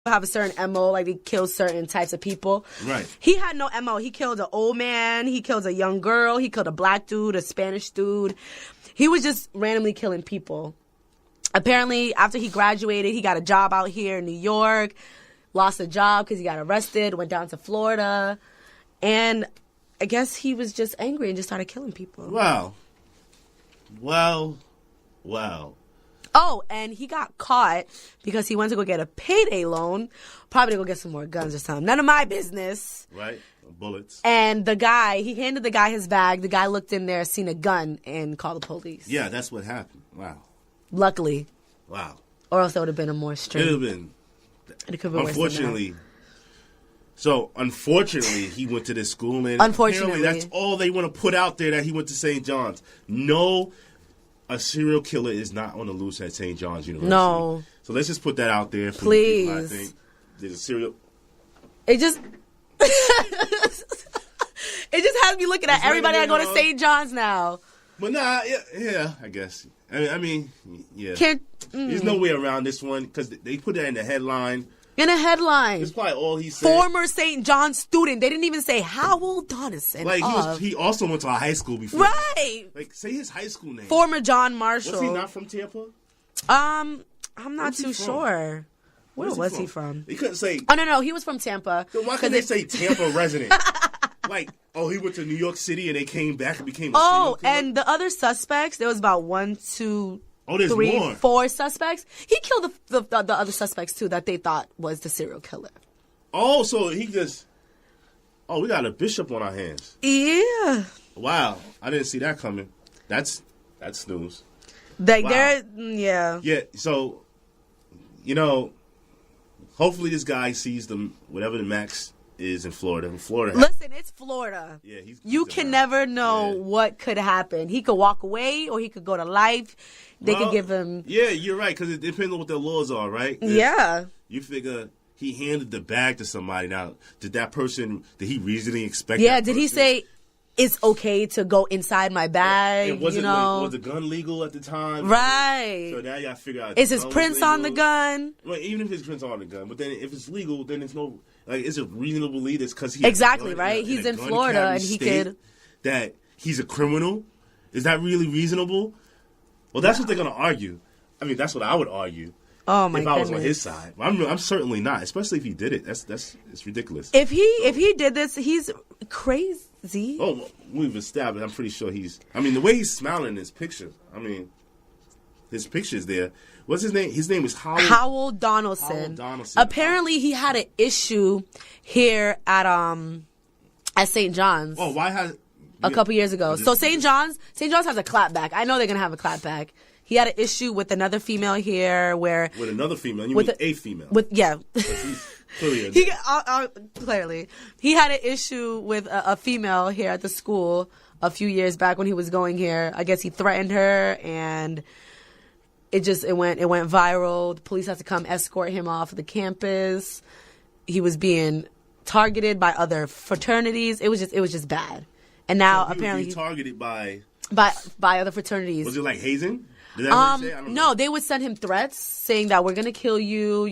have a certain MO, like they kill certain types of people. Right. He had no MO. He killed an old man. He killed a young girl. He killed a black dude, a Spanish dude. He was just randomly killing people. Apparently, after he graduated, he got a job out here in New York, lost a job because he got arrested, went down to Florida, and I guess he was just angry and just started killing people. Wow. Oh, and he got caught because he went to go get a payday loan, probably to go get some more guns or something. None of my business. Right. Bullets. And he handed the guy his bag. The guy looked in there, seen a gun, and called the police. Yeah, that's what happened. Wow. Luckily. Wow. Or else it would have been a more string. It would have been. It could have been Unfortunately. Unfortunately, he went to this school, and unfortunately, that's all they want to put out there, that he went to St. John's. No, a serial killer is not on the loose at St. John's University. No. So let's just put that out there. For please. The people, I think there's a serial. It just has me looking at everybody that go to St. John's now. But yeah, I guess. I mean, yeah. There's no way around this one because they put that in the headline. It's probably all he said. Former St. John's student. They didn't even say Howell Donaldson. Like he also went to a high school before. Right. Like say his high school name. Former John Marshall. Was he not from Tampa? I'm not too sure. Where was he from? He couldn't say. Oh no, he was from Tampa. Then why couldn't they say Tampa resident? Like, he went to New York City and they came back and became a serial killer? And the other suspects, there was about 1, 2, there's 3, more. 4 suspects. He killed the other suspects too that they thought was the serial killer. Oh, so he just. Oh, we got a bishop on our hands. Yeah. Wow, I didn't see that coming. That's news. Like wow. Yeah. Yeah. So, hopefully this guy sees them whatever the max is in Florida. Listen, it's Florida. Yeah, you can never know what could happen. He could walk away or he could go to life. They could give him... Yeah, you're right, because it depends on what their laws are, right? Yeah. You figure he handed the bag to somebody. Now, did he reasonably expect Yeah, did he say, it's okay to go inside my bag, and was the gun legal at the time? Right. So now you got to figure out... Is his prints on the gun? Well, even if his prints on the gun. But then if it's legal, then it's no... Like, is it reasonable to believe this because he exactly right? He's in Florida and he could that he's a criminal. Is that really reasonable? Well, that's what they're gonna argue. I mean, that's what I would argue. Oh my goodness. If I was on his side, I'm certainly not. Especially if he did it. It's ridiculous. If he did this, he's crazy. Oh, we've established. I'm pretty sure he's. I mean, the way he's smiling in his picture. I mean, his picture's there. What's his name? His name is Howell Donaldson. Apparently, he had an issue here at St. John's. Oh, why has a couple years ago? So St. John's has a clapback. I know they're gonna have a clapback. He had an issue with another female here, with another female. You mean a female? Clearly, he had an issue with a female here at the school a few years back when he was going here. I guess he threatened her and. It went viral. The police had to come escort him off the campus. He was being targeted by other fraternities. It was just bad. And now apparently he's targeted by other fraternities. Was it like hazing? Did that say? I don't know. No, they would send him threats saying that we're gonna kill you.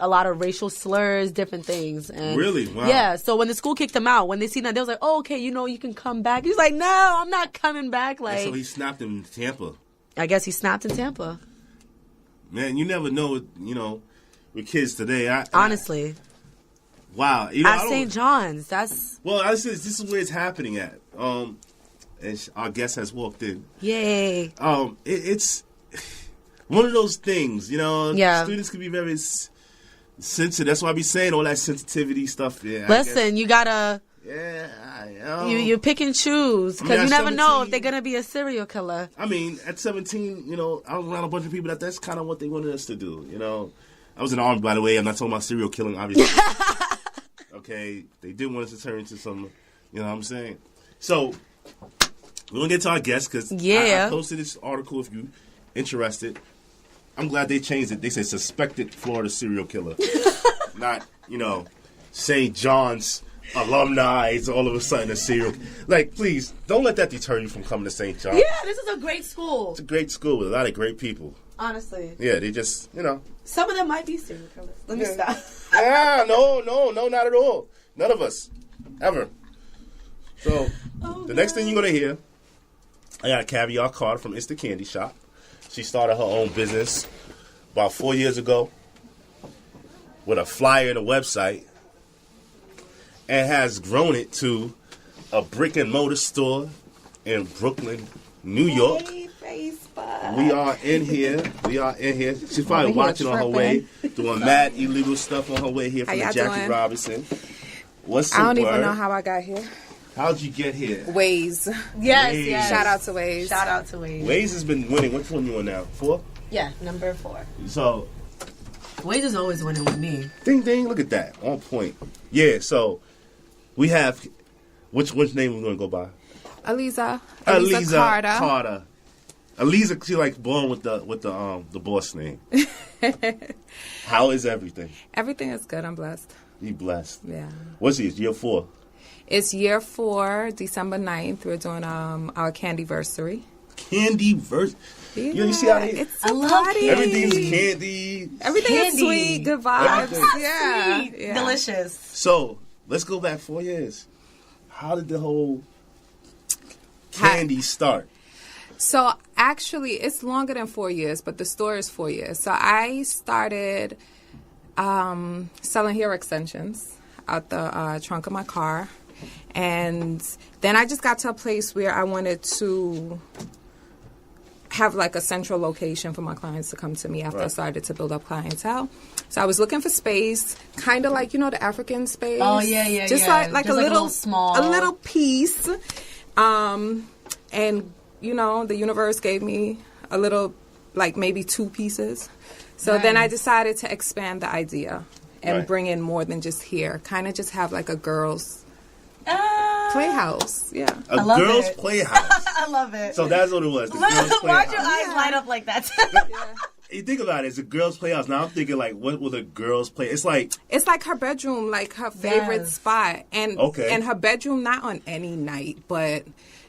A lot of racial slurs, different things. And really? Wow. Yeah. So when the school kicked him out, when they seen that, they was like, "Oh, okay, you can come back." He's like, "No, I'm not coming back." Like, and so he snapped in Tampa. I guess he snapped in Tampa. Man, you never know, with kids today. Honestly. Wow. At St. John's, that's... Well, this is where it's happening at. And our guest has walked in. Yay. It's one of those things, Yeah. Students can be very sensitive. That's why I be saying all that sensitivity stuff. Yeah. Listen, you gotta... Yeah, you pick and choose because you never know if they're gonna be a serial killer. I mean, at 17, I was around a bunch of people that's kind of what they wanted us to do. I was in the Army, by the way. I'm not talking about serial killing, obviously. Okay, they did want us to turn into some. You know what I'm saying? So we're gonna get to our guest because I posted this article if you interested. I'm glad they changed it. They say suspected Florida serial killer, not St. John's alumni is all of a sudden a serial. Like, please don't let that deter you from coming to St. John's. Yeah, this is a great school. It's a great school with a lot of great people. Honestly. Yeah, they just, you know. Some of them might be serial killers. Let me stop. No, not at all. None of us. Ever. So, the next thing you're going to hear, I got a Caviar Carter from Instant Candy Shop. She started her own business about 4 years ago with a flyer and a website, and has grown it to a brick and mortar store in Brooklyn, New York. Hey, Facebook. We are in here. She's probably watching on her way, doing mad illegal stuff on her way here from the Jackie doing? Robinson. What's the I don't word? even know how I got here. How'd you get here? Waze. Yes. Shout out to Waze. Shout out to Waze. Waze has been winning. Which one you on now? 4? Yeah, number 4. So, Waze is always winning with me. ding, ding. Look at that. On point. Yeah, so we have, which name we're going to go by? Aliza Carter. Aliza, she like born with the boss name. How is everything? Everything is good. I'm blessed. You blessed. Yeah. What's it? Year 4? It's year 4, December 9th. We're doing our candyversary. Candyversary. Yeah, You see how they, it's I a love party. everything's candy. Everything is Candy. sweet, good vibes. Everything. Yeah, Sweet. yeah. Delicious. So let's go back 4 years. How did the whole candy start? So actually, it's longer than 4 years, but the store is 4 years. So I started selling hair extensions out the trunk of my car. And then I just got to a place where I wanted to have like a central location for my clients to come to me after I started to build up clientele. So I was looking for space, kind of like, the African space. Oh, yeah. Just yeah. like Just a little small. a little piece. And, the universe gave me a little, like maybe 2 pieces. So then I decided to expand the idea and bring in more than just hair. Kind of just have like a girls' playhouse. Yeah. A love girls' it. playhouse. I love it. So that's what it was. The girls' Why'd your playhouse. eyes light up like that? You think about it, it's a girls' playhouse. Now I'm thinking like, what will the girls play? It's like her bedroom, like her favorite spot. And her bedroom, not on any night, but,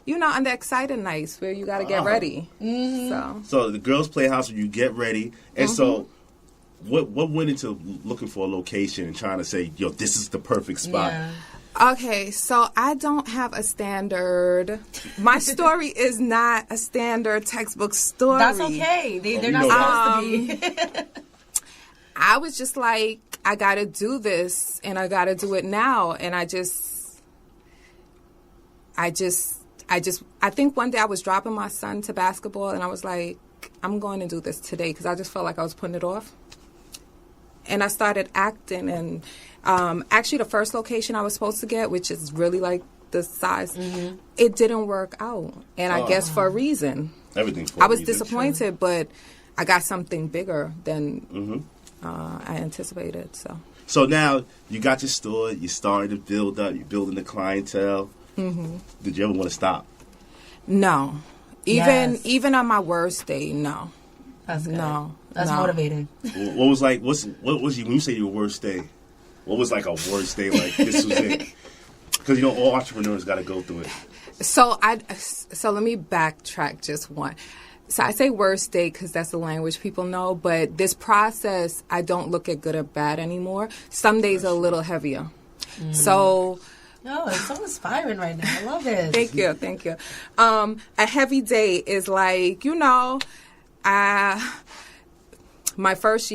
on the excited nights where you got to get ready. Mm-hmm. So the girls' playhouse where you get ready. And so what went into looking for a location and trying to say, yo, this is the perfect spot? Yeah. Okay, so I don't have a standard. My story is not a standard textbook story. That's okay. They're not supposed to be. I was just like, I got to do this, and I got to do it now. And I think one day I was dropping my son to basketball, and I was like, I'm going to do this today because I just felt like I was putting it off. And I started acting, and actually the first location I was supposed to get, which is really like the size, it didn't work out. And I guess for a reason. Everything for I a was reason. disappointed, but I got something bigger than I anticipated. So now you got your store, you started to build up, you're building the clientele. Did you ever want to stop? No. Even on my worst day, no. That's good. No. That's motivating. What was you when you say your worst day? What was like a worst day? Like this was it? Because all entrepreneurs got to go through it. So let me backtrack just one. So I say worst day because that's the language people know. But this process, I don't look at good or bad anymore. Some days are a little heavier. So. No, it's so inspiring right now. I love it. Thank you. A heavy day is like, my first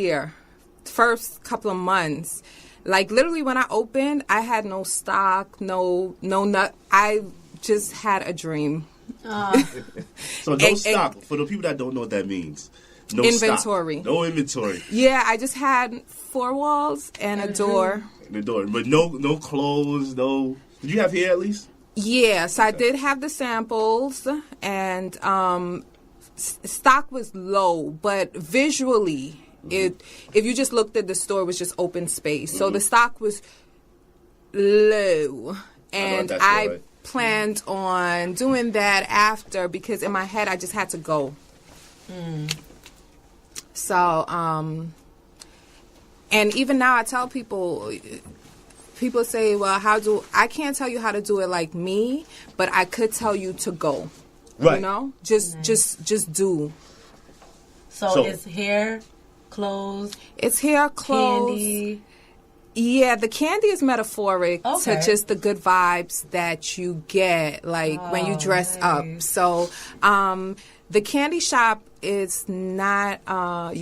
couple of months, like literally when I opened, I had no stock, no nut. I just had a dream. So no stock. For the people that don't know what that means. No inventory. Stock. No inventory. Yeah, I just had 4 walls and a door. The door, but no clothes, no. Did you have hair at least? Yeah, so I did have the samples, and stock was low, but visually, if you just looked at the store, it was just open space. So the stock was low, and I planned on doing that after because in my head I just had to go. So, and even now I tell people say, well, I can't tell you how to do it like me, but I could tell you to go. Right. Just do. So it's hair, clothes. It's hair, clothes. Candy. Yeah, the candy is metaphoric Okay. to just the good vibes that you get, like when you dress up. So, the candy shop is not I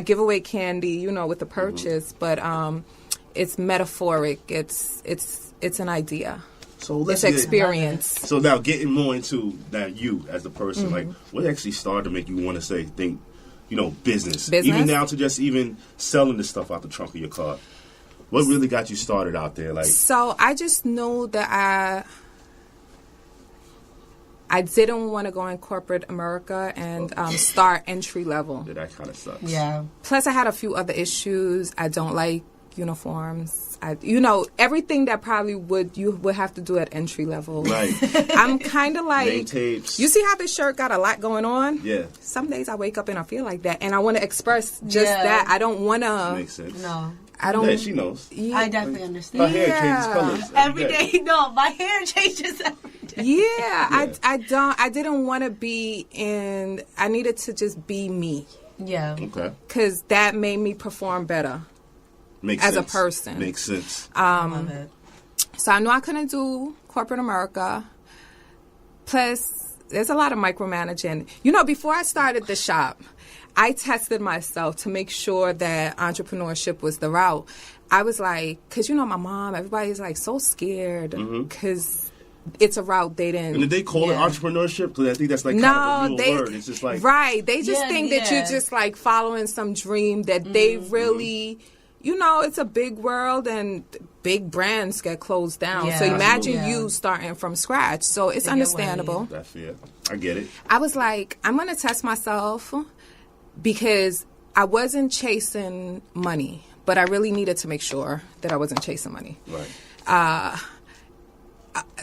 give away candy, with the purchase, but it's metaphoric. It's an idea. So It's experience. So now getting more into that you as a person, like what actually started to make you want to think, business, even down to just even selling the stuff out the trunk of your car. What really got you started out there? Like, so I just knew that I didn't want to go in corporate America and start entry level. that kind of sucks. Yeah. Plus, I had a few other issues. I don't like uniforms. Everything that probably you would have to do at entry level. Right. I'm kind of like, Name tapes. you see how this shirt got a lot going on? Yeah. Some days I wake up and I feel like that, and I want to express just that. I don't want to. Makes sense. No. I don't. Yeah, she knows. Yeah. I definitely understand. Her hair changes colors Every day. No, my hair changes every day. Yeah, I didn't want to be in. I needed to just be me. Yeah. Okay. Because that made me perform better. Makes As sense. a person. Makes sense. Love it. So I knew I couldn't do corporate America. Plus, there's a lot of micromanaging. Before I started the shop, I tested myself to make sure that entrepreneurship was the route. I was like, because my mom, everybody's like so scared because it's a route they didn't. And did they call it entrepreneurship? Because I think that's like kind of a newer word. It's just like right. They just think that you're just like following some dream that they really. It's a big world and big brands get closed down. Yeah. So imagine you starting from scratch. So it's understandable. That's fair. I get it. I was like, I'm going to test myself because I wasn't chasing money, but I really needed to make sure that I wasn't chasing money. Right.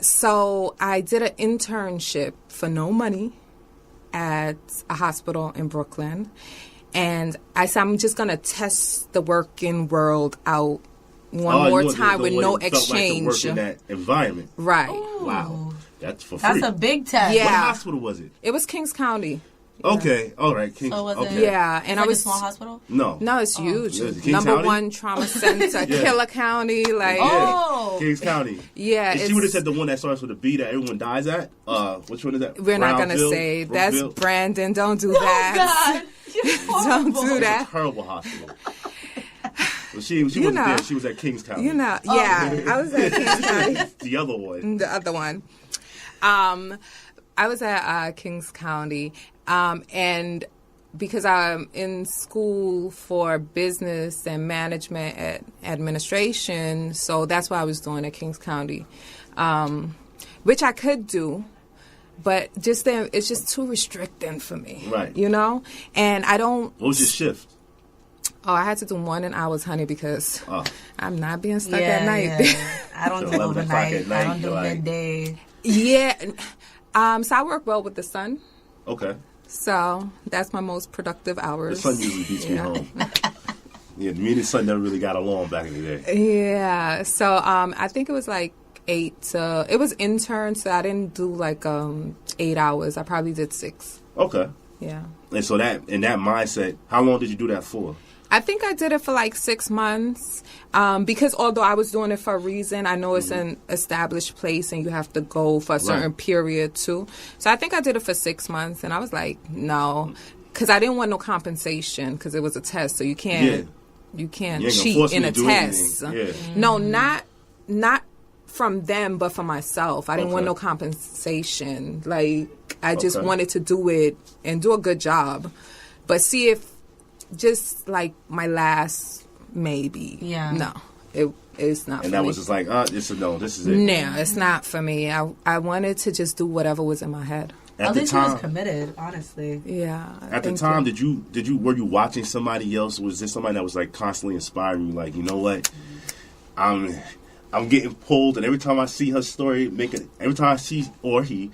So I did an internship for no money at a hospital in Brooklyn. And I said, I'm just going to test the working world out one more time with no exchange. Like to work in that environment. Right. Ooh. Wow. That's for free. That's a big test. Yeah. What hospital was it? It was Kings County. Okay. All right. Kings. So was it? Okay. Yeah. And Like I was a small hospital? No. No, it's huge. Yeah, Kings Number County? 1 trauma center, Killer County. Like, Oh. Kings County. yeah. If she would have said the one that starts with a B that everyone dies at, which one is that? We're not going to Brownville? say. That's Brookville? Brandon. Don't do Oh, that. God. You're Don't horrible. do It's that. a terrible hospital. Well, she wasn't there. She was at Kings County. Yeah, I was at Kings County. The other one. The other one. I was at Kings County, and because I'm in school for business and management and administration, so that's what I was doing at Kings County, which I could do. But just then, it's just too restricting for me. Right. And I don't. What was your shift? Oh, I had to do morning hours, honey, because I'm not being stuck at night. Yeah. I don't So do 11 o'clock overnight. at night, I don't do you're like- midday. Yeah. So I work well with the sun. Okay. So that's my most productive The hours. sun usually beats me home. Yeah, me and the sun never really got along back in the day. Yeah. So I think it was like 8 to, it was intern, so I didn't do like 8 hours. I probably did 6. Okay. Yeah. And so that mindset, how long did you do that for? I think I did it for like 6 months because although I was doing it for a reason, I know it's an established place and you have to go for a certain period too. So I think I did it for 6 months and I was like, no, because I didn't want no compensation because it was a test. So you can't cheat in a test. Yeah. No, not from them, but for myself. I didn't want no compensation. Like I just wanted to do it and do a good job, but see if. Just like my last maybe. Yeah. No, it's not for me. And that was just like, this is it. No, it's not for me. I wanted to just do whatever was in my head. At least you was committed, honestly. Yeah. At the time, were you watching somebody else? Was there somebody that was like constantly inspiring you? Like, you know what? I'm getting pulled, and every time I see her story, every time I see or he,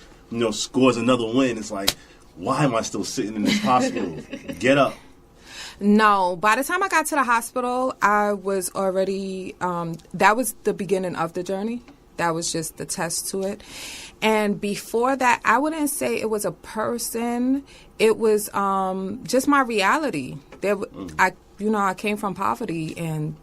scores another win, it's like, why am I still sitting in this hospital? Get up. No, by the time I got to the hospital, I was already, that was the beginning of the journey. That was just the test to it. And before that, I wouldn't say it was a person. It was just my reality. I came from poverty, and